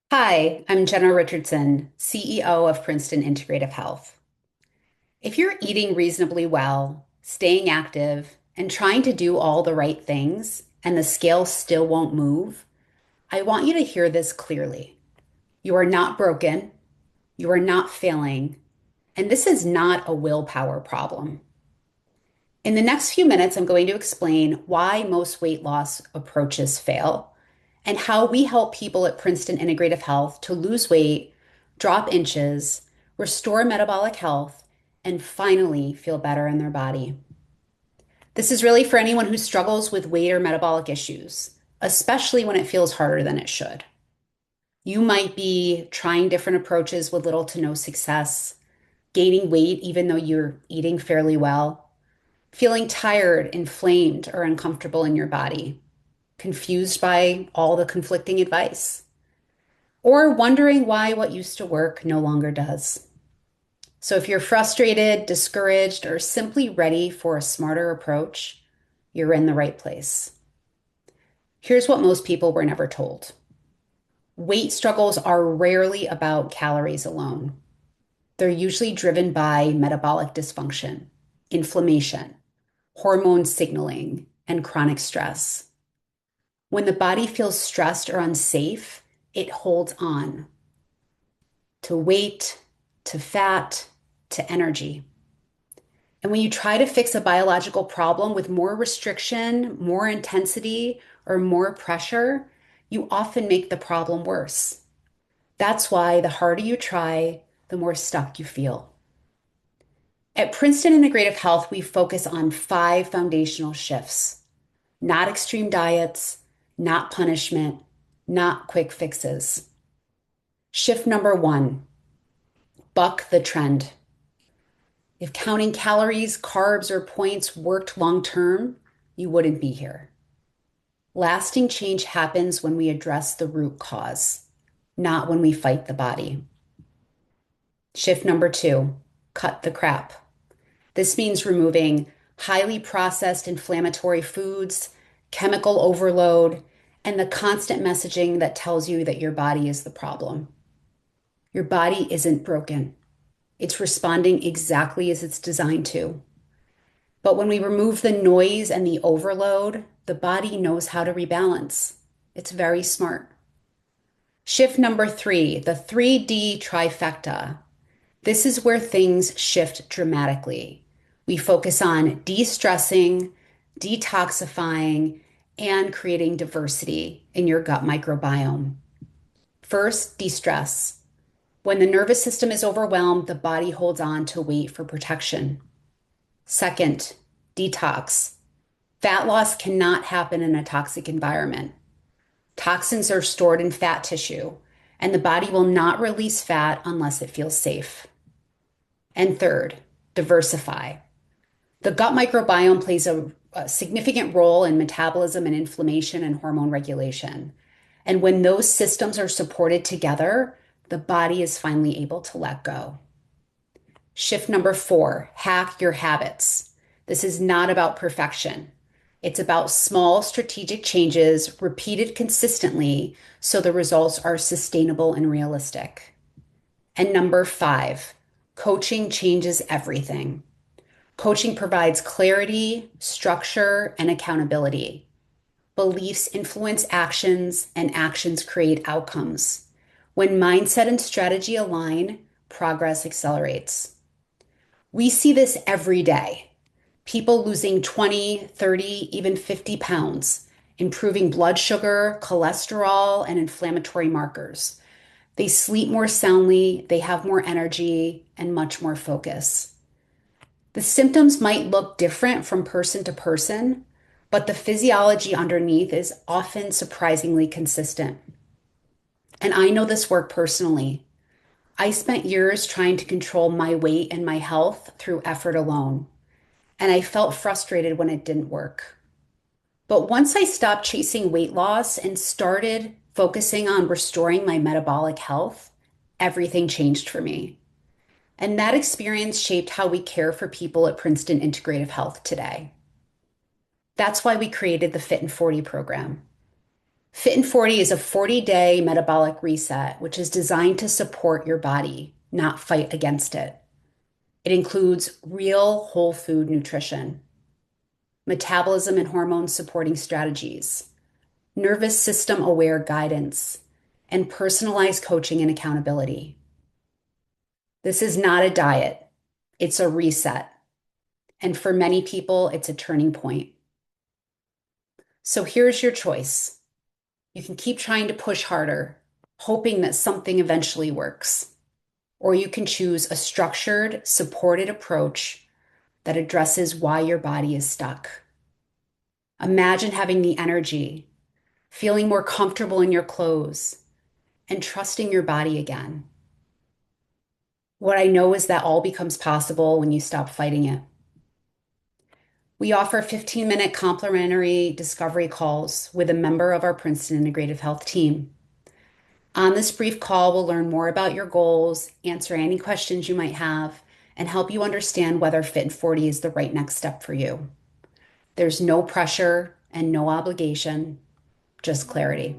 Hi, I'm Jenna Richardson, CEO of Princeton Integrative Health. If you're eating reasonably well, staying active, and trying to do all the right things, and the scale still won't move, I want you to hear this clearly. You are not broken, you are not failing, and this is not a willpower problem. In the next few minutes, I'm going to explain why most weight loss approaches fail and how we help people at Princeton Integrative Health to lose weight, drop inches, restore metabolic health, and finally feel better in their body. This is really for anyone who struggles with weight or metabolic issues, especially when it feels harder than it should. You might be trying different approaches with little to no success, gaining weight even though you're eating fairly well, feeling tired, inflamed, or uncomfortable in your body, confused by all the conflicting advice, or wondering why what used to work no longer does. So, if you're frustrated, discouraged, or simply ready for a smarter approach, you're in the right place. Here's what most people were never told: weight struggles are rarely about calories alone. They're usually driven by metabolic dysfunction, inflammation, hormone signaling, and chronic stress. When the body feels stressed or unsafe, it holds on to weight, to fat, to energy. And when you try to fix a biological problem with more restriction, more intensity, or more pressure, you often make the problem worse. That's why the harder you try, the more stuck you feel. At Princeton Integrative Health, we focus on five foundational shifts: not extreme diets, not punishment, not quick fixes. Shift number one: buck the trend. If counting calories, carbs, or points worked long term, you wouldn't be here. Lasting change happens when we address the root cause, not when we fight the body. Shift number two: cut the crap. This means removing highly processed inflammatory foods, chemical overload, and the constant messaging that tells you that your body is the problem. Your body isn't broken. It's responding exactly as it's designed to. But when we remove the noise and the overload, the body knows how to rebalance. It's very smart. Shift number three, the 3D trifecta. This is where things shift dramatically. We focus on de-stressing, detoxifying, and creating diversity in your gut microbiome. First, de-stress. When the nervous system is overwhelmed, the body holds on to weight for protection. Second, detox. Fat loss cannot happen in a toxic environment. Toxins are stored in fat tissue, and the body will not release fat unless it feels safe. And third, diversify. The gut microbiome plays a significant role in metabolism and inflammation and hormone regulation. And when those systems are supported together, the body is finally able to let go. Shift number four, hack your habits. This is not about perfection. It's about small strategic changes repeated consistently so the results are sustainable and realistic. And number five, coaching changes everything. Coaching provides clarity, structure, and accountability. Beliefs influence actions, and actions create outcomes. When mindset and strategy align, progress accelerates. We see this every day. People losing 20, 30, even 50 pounds, improving blood sugar, cholesterol, and inflammatory markers. They sleep more soundly, they have more energy, and much more focus. The symptoms might look different from person to person, but the physiology underneath is often surprisingly consistent. And I know this work personally. I spent years trying to control my weight and my health through effort alone, and I felt frustrated when it didn't work. But once I stopped chasing weight loss and started focusing on restoring my metabolic health, everything changed for me. And that experience shaped how we care for people at Princeton Integrative Health today. That's why we created the Fit in 40 program. Fit in 40 is a 40-day metabolic reset, which is designed to support your body, not fight against it. It includes real whole food nutrition, metabolism and hormone supporting strategies, nervous system aware guidance, and personalized coaching and accountability. This is not a diet, it's a reset. And for many people, it's a turning point. So here's your choice. You can keep trying to push harder, hoping that something eventually works. Or you can choose a structured, supported approach that addresses why your body is stuck. Imagine having the energy, feeling more comfortable in your clothes, and trusting your body again. What I know is that all becomes possible when you stop fighting it. We offer 15-minute complimentary discovery calls with a member of our Princeton Integrative Health team. On this brief call, we'll learn more about your goals, answer any questions you might have, and help you understand whether Fit in 40 is the right next step for you. There's no pressure and no obligation, just clarity.